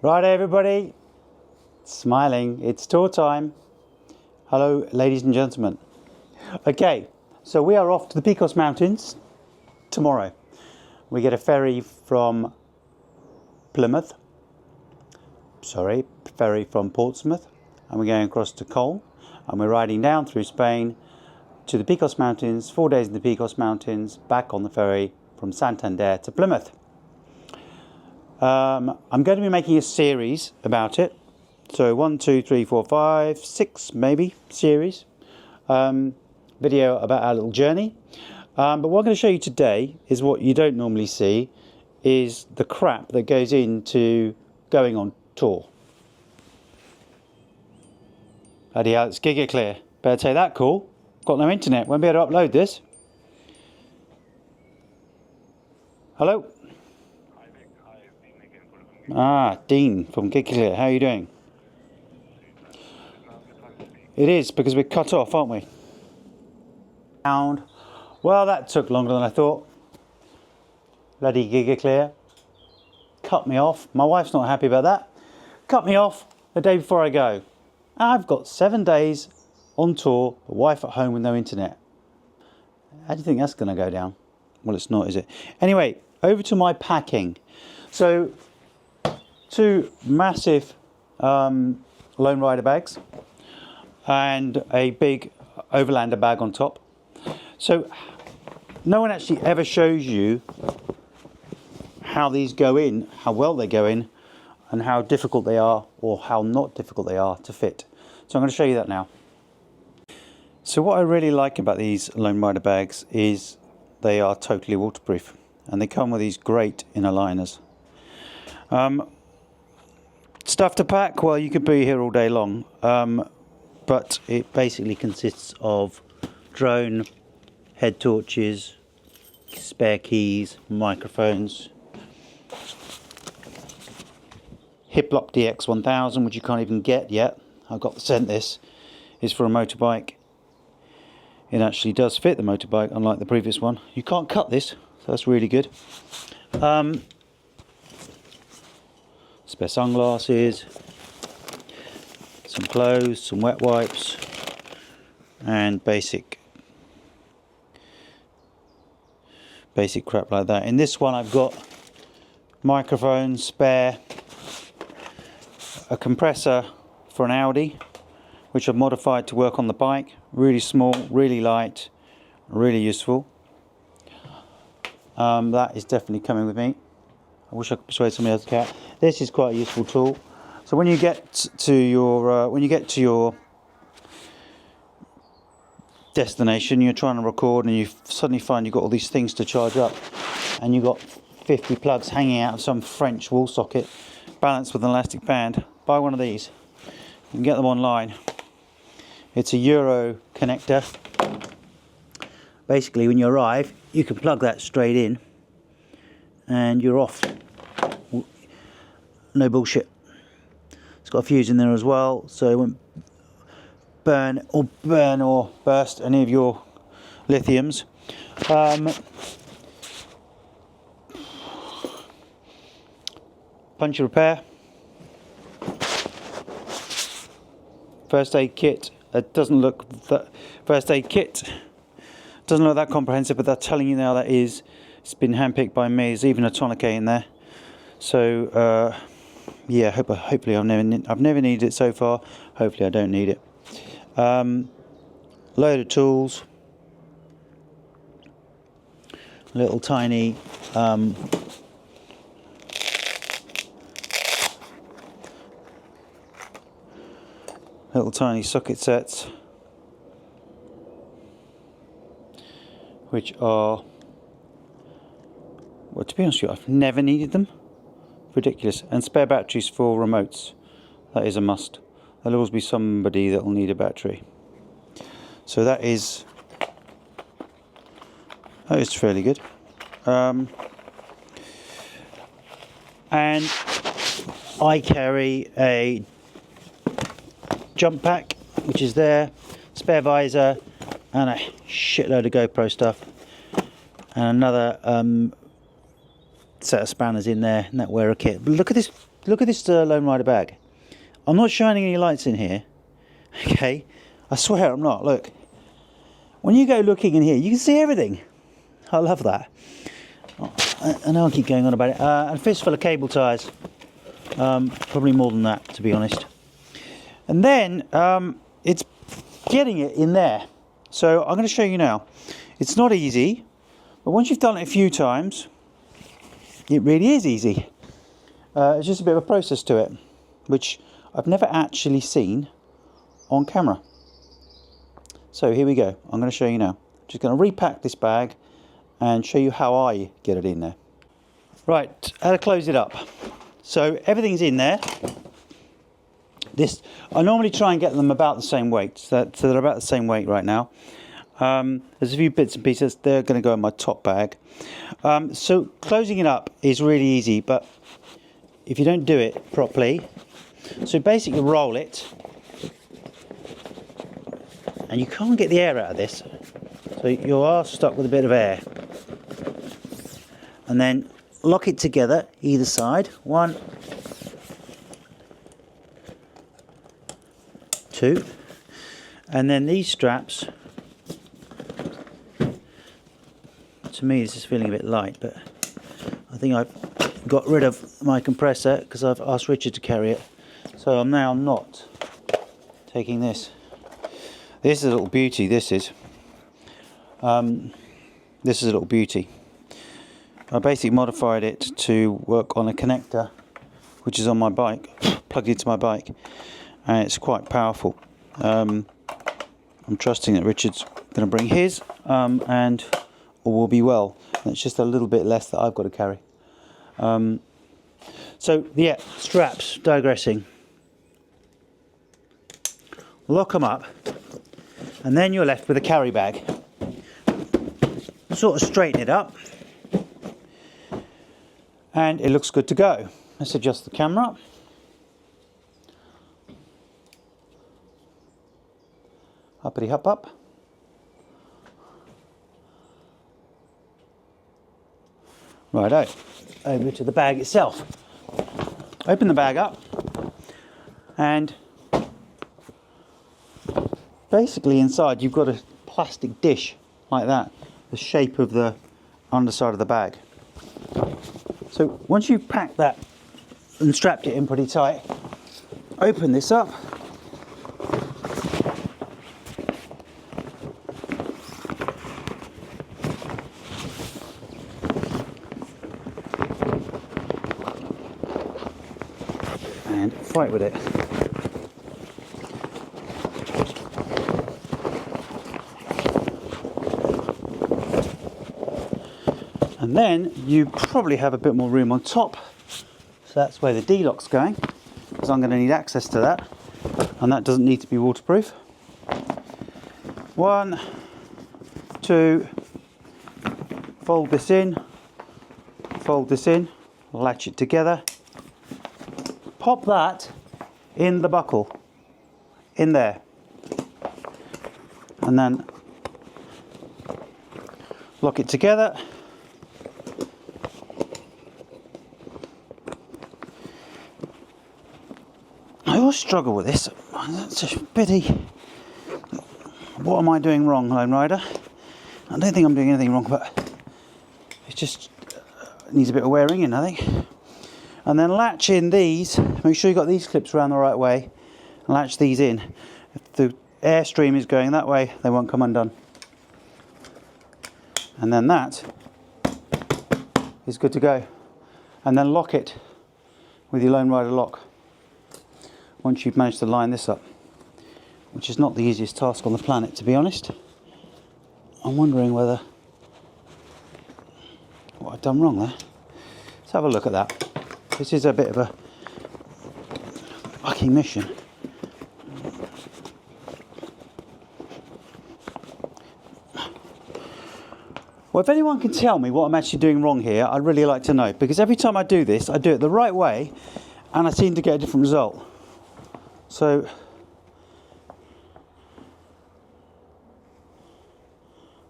Right, everybody, smiling, it's tour time. Hello, ladies and gentlemen. Okay, so we are off to the Picos Mountains tomorrow. We get a ferry from Portsmouth, and we're going across to Cole, and we're riding down through Spain to the Picos Mountains, 4 days in the Picos Mountains, back on the ferry from Santander to Plymouth. I'm going to be making a series about it. So 1, 2, 3, 4, 5, 6 maybe series. Video about our little journey. But what I'm going to show you today is what you don't normally see, is the crap that goes into going on tour. Bloody hell, it's giga clear. Better take that call. Got no internet, won't be able to upload this. Hello? Ah, Dean from Giga, how are you doing? It is, because we're cut off, aren't we? Well, that took longer than I thought. Bloody Giga cut me off. My wife's not happy about that. Cut me off the day before I go. I've got 7 days on tour, a wife at home with no internet. How do you think that's going to go down? Well, it's not, is it? Anyway, over to my packing. So, 2 massive Lone Rider bags and a big Overlander bag on top. So no one actually ever shows you how these go in, how well they go in, and how difficult they are or how not difficult they are to fit. So I'm going to show you that now. So what I really like about these Lone Rider bags is they are totally waterproof, and they come with these great inner liners. Stuff to pack, well, you could be here all day long, but it basically consists of drone, head torches, spare keys, microphones, Hiplop DX1000, which you can't even get yet. I got sent this, is for a motorbike. It actually does fit the motorbike, unlike the previous one. You can't cut this, so that's really good. Spare sunglasses, some clothes, some wet wipes, and basic crap like that. In this one I've got microphones, spare, a compressor for an Audi, which I've modified to work on the bike. Really small, really light, really useful. That is definitely coming with me. I wish I could persuade somebody else to get. This is quite a useful tool. So when you get to your destination, you're trying to record, and you suddenly find you've got all these things to charge up, and you've got 50 plugs hanging out of some French wall socket, balanced with an elastic band. Buy one of these. You can get them online. It's a Euro connector. Basically, when you arrive, you can plug that straight in, and you're off. No bullshit. It's got a fuse in there as well, so it won't burn or burst any of your lithiums. Puncture repair. First aid kit. It doesn't look that first aid kit doesn't look that comprehensive, but they're telling you now that is. It's been handpicked by me. There's even a tourniquet in there. So yeah, hopefully I've never needed it so far. Hopefully I don't need it. Load of tools. Little tiny socket sets, which are, well, to be honest with you, I've never needed them. Ridiculous. And spare batteries for remotes. That is a must. There'll always be somebody that will need a battery. So that is fairly good. And I carry a jump pack, which is there, spare visor, and a shitload of GoPro stuff, and another set of spanners in there, and that wear a kit. But look at this look at this Lone Rider bag. I'm not shining any lights in here. Okay, I swear I'm not. Look, when you go looking in here, you can see everything. I love that. I know I keep going on about it. And a fistful of cable ties. Probably more than that, to be honest. And then it's getting it in there. So I'm going to show you now. It's not easy, but once you've done it a few times, it really is easy. It's just a bit of a process to it, which I've never actually seen on camera. So here we go. I'm going to show you now. Just going to repack this bag and show you how I get it in there. Right, how to close it up. So everything's in there. I normally try and get them about the same weight, so they're about the same weight right now. There's a few bits and pieces, they're going to go in my top bag. So closing it up is really easy, but if you don't do it properly, so basically roll it, and you can't get the air out of this, so you are stuck with a bit of air. And then lock it together either side. 1, 2, and then these straps, to me this is feeling a bit light, but I think I've got rid of my compressor because I've asked Richard to carry it, so I'm now not taking this. This is a little beauty. This is a little beauty. I basically modified it to work on a connector which is on my bike, plugged into my bike, and it's quite powerful. I'm trusting that Richard's going to bring his, and all will be well. And it's just a little bit less that I've got to carry. So yeah, straps, digressing. Lock them up, and then you're left with a carry bag. Sort of straighten it up, and it looks good to go. Let's adjust the camera. Uppity hop up. Righto, over to the bag itself. Open the bag up, and basically inside you've got a plastic dish like that, the shape of the underside of the bag. So once you've packed that and strapped it in pretty tight, open this up. And fight with it. And then you probably have a bit more room on top, so that's where the D-lock's going, because I'm going to need access to that, and that doesn't need to be waterproof. 1, 2, fold this in, latch it together, pop that in the buckle, in there, and then lock it together. I always struggle with this. It's a pity. What am I doing wrong, Lone Rider? I don't think I'm doing anything wrong, but it just needs a bit of wearing in, I think. And then latch in these. Make sure you've got these clips around the right way. And latch these in. If the airstream is going that way, they won't come undone. And then that is good to go. And then lock it with your Lone Rider lock. Once you've managed to line this up, which is not the easiest task on the planet, to be honest. I'm wondering what I've done wrong there. Let's have a look at that. This is a bit of a fucking mission. Well, if anyone can tell me what I'm actually doing wrong here, I'd really like to know, because every time I do this, I do it the right way, and I seem to get a different result. So,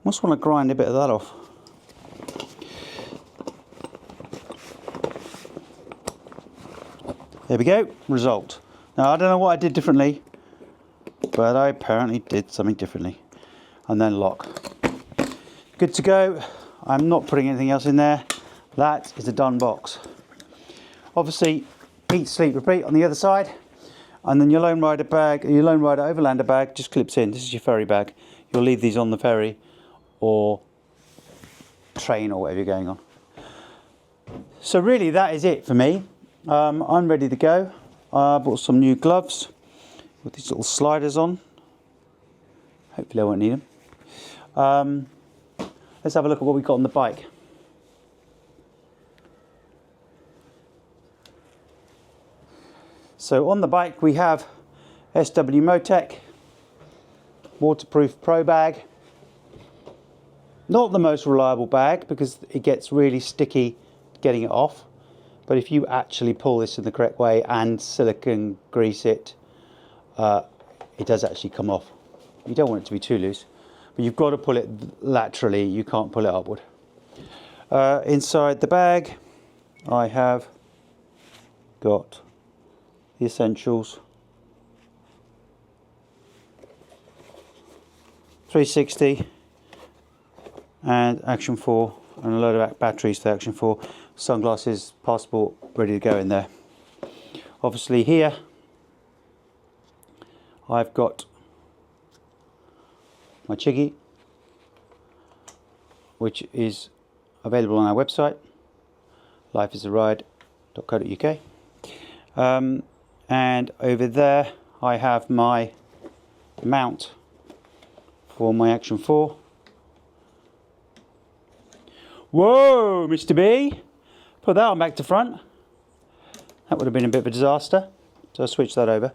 must want to grind a bit of that off. There we go, result. Now I don't know what I did differently, but I apparently did something differently. And then lock. Good to go. I'm not putting anything else in there. That is a done box. Obviously, eat, sleep, repeat on the other side. And then your Lone Rider bag, your Lone Rider Overlander bag just clips in. This is your ferry bag. You'll leave these on the ferry or train or whatever you're going on. So really that is it for me. I'm ready to go. I bought some new gloves with these little sliders on. Hopefully I won't need them. Let's have a look at what we've got on the bike. So on the bike we have SW Motec waterproof pro bag. Not the most reliable bag because it gets really sticky getting it off. But if you actually pull this in the correct way and silicone grease it, it does actually come off. You don't want it to be too loose, but you've got to pull it laterally. You can't pull it upward. Inside the bag, I have got the essentials. 360 and Action 4 and a load of batteries for Action 4. Sunglasses, passport, ready to go in there. Obviously here I've got my chiggy, which is available on our website, lifeisaride.co.uk. And over there I have my mount for my Action 4. Whoa, Mr. B! Put that on back to front. That would have been a bit of a disaster. So I switched that over.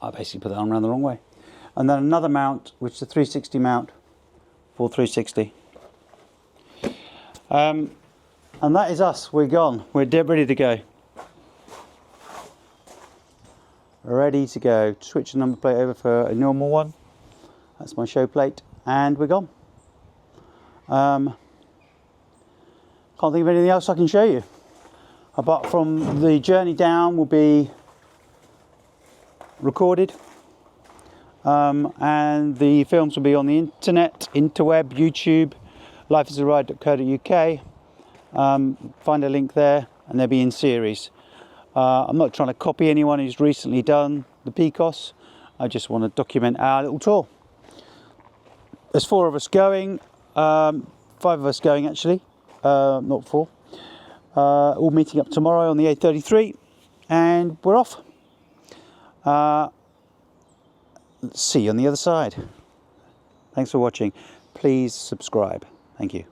I basically put that on around the wrong way. And then another mount, which is a 360 mount for 360. And that is us. We're gone. We're ready to go. Ready to go. Switch the number plate over for a normal one. That's my show plate. And we're gone. Can't think of anything else I can show you. Apart from the journey down will be recorded. And the films will be on the internet, interweb, YouTube, lifeisaride.co.uk. Find a link there and they'll be in series. I'm not trying to copy anyone who's recently done the PCOS. I just want to document our little tour. There's 4 of us going, 5 of us going actually, not 4. All meeting up tomorrow on the A33 and we're off. See you on the other side. Thanks for watching. Please subscribe. Thank you.